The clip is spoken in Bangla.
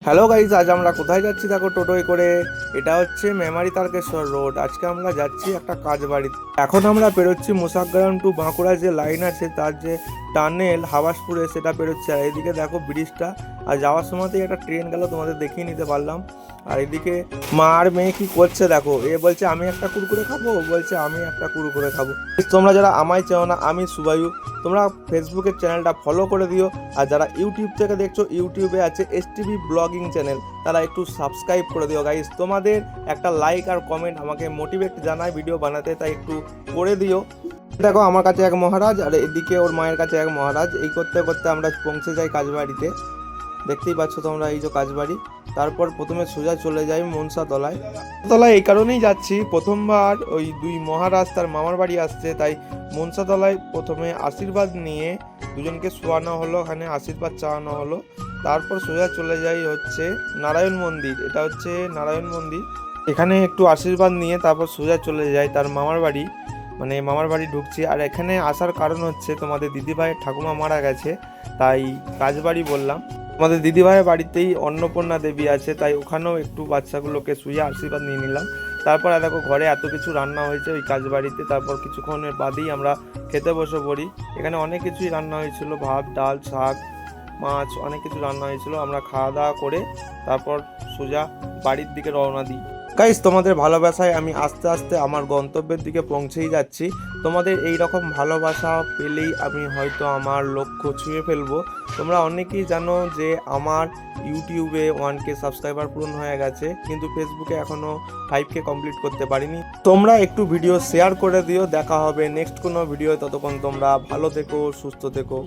হ্যালো গাইজ, আজ আমরা কোথায় যাচ্ছি দেখো টোটোয় করে। এটা হচ্ছে মেমারি তারকেশ্বর রোড। আজকে আমরা যাচ্ছি একটা কাজ বাড়িতে। এখন আমরা পেরোচ্ছি মুসাগ্রাম টু বাঁকুড়া যে লাইন আছে তার যে টানেল হাবাসপুরে সেটা পেরোচ্ছি। আর এদিকে দেখো ব্রিজটা, আর যাওয়ার সময়তেই একটা ট্রেন গেল, তোমাদের দেখিয়ে নিতে পারলাম। আর এদিকে মা আর মেয়ে কি করছে দেখো, এ বলছে আমি একটা কুরকুরে খাবো, ও বলছে আমি একটা কুরকুরে খাবো। তোমরা যারা আমায় চেনো না, আমি সুবায়ু, তোমরা ফেসবুকের চ্যানেলটা ফলো করে দিও। আর যারা ইউটিউব থেকে দেখছো, ইউটিউবে আছে এসটিভি ব্লগিং চ্যানেল, তারা একটু সাবস্ক্রাইব করে দিও গাইস। তোমাদের একটা লাইক আর কমেন্ট আমাকে মোটিভেট জানায় ভিডিও বানাতে, তাই একটু করে দিও। দেখো আমার কাছে এক মহারাজ, আর এদিকে ওর মায়ের কাছে এক মহারাজ। এই করতে করতে আমরা পৌঁছে যাই কাজবাড়িতে। দেখতেই পাচ্ছ তোমরা এই যে কাজবাড়ি। তারপর প্রথমে সোজা চলে যাই মনসা তলায়। তলায় এই কারণেই যাচ্ছি, প্রথমবার ওই দুই মহারাজ তার মামার বাড়ি আসছে, তাই মনসা তলায় প্রথমে আশীর্বাদ নিয়ে দুজনকে শোয়ানো হলো, ওখানে আশীর্বাদ চাওয়ানো হলো। তারপর সোজা চলে যাই হচ্ছে নারায়ণ মন্দির। এটা হচ্ছে নারায়ণ মন্দির, এখানে একটু আশীর্বাদ নিয়ে তারপর সোজা চলে যাই তার মামার বাড়ি। মানে মামার বাড়ি ঢুকছি। আর এখানে আসার কারণ হচ্ছে তোমাদের দিদিভাইয়ের ঠাকুমা মারা গেছে, তাই কাজবাড়ি বললাম। আমাদের দিদিভাইয়ের বাড়িতেই অন্নপূর্ণা দেবী আছে, তাই ওখানেও একটু বাচ্চাগুলোকে শুয়ে আশীর্বাদ নিয়ে নিলাম। তারপর দেখো ঘরে এত কিছু রান্না হয়েছে ওই কাজবাড়িতে। তারপর কিছুক্ষণের বাদেই আমরা খেতে বসে পড়ি। এখানে অনেক কিছুই রান্না হয়েছিল, ভাত, ডাল, শাক, মাছ, অনেক কিছু রান্না হয়েছিল। আমরা খাওয়া দাওয়া করে তারপর সোজা বাড়ির দিকে রওনা দিই। গাইস, তোমাদের ভালোবাসায় আমি আস্তে আস্তে আমার গন্তব্যের দিকে পৌঁছেই যাচ্ছি। তোমাদের এই রকম ভালোবাসা পেলেই আমি হয়তো আমার লক্ষ্য ছুঁয়ে ফেলবো। তোমরা অনেকেই জানো যে আমার ইউটিউবে 1K সাবস্ক্রাইবার পূরণ হয়ে গেছে, কিন্তু ফেসবুকে এখনও 5K কমপ্লিট করতে পারিনি। তোমরা একটু ভিডিও শেয়ার করে দিও। দেখা হবে নেক্সট কোনো ভিডিও। ততক্ষণ তোমরা ভালো থেকো, সুস্থ থেকো।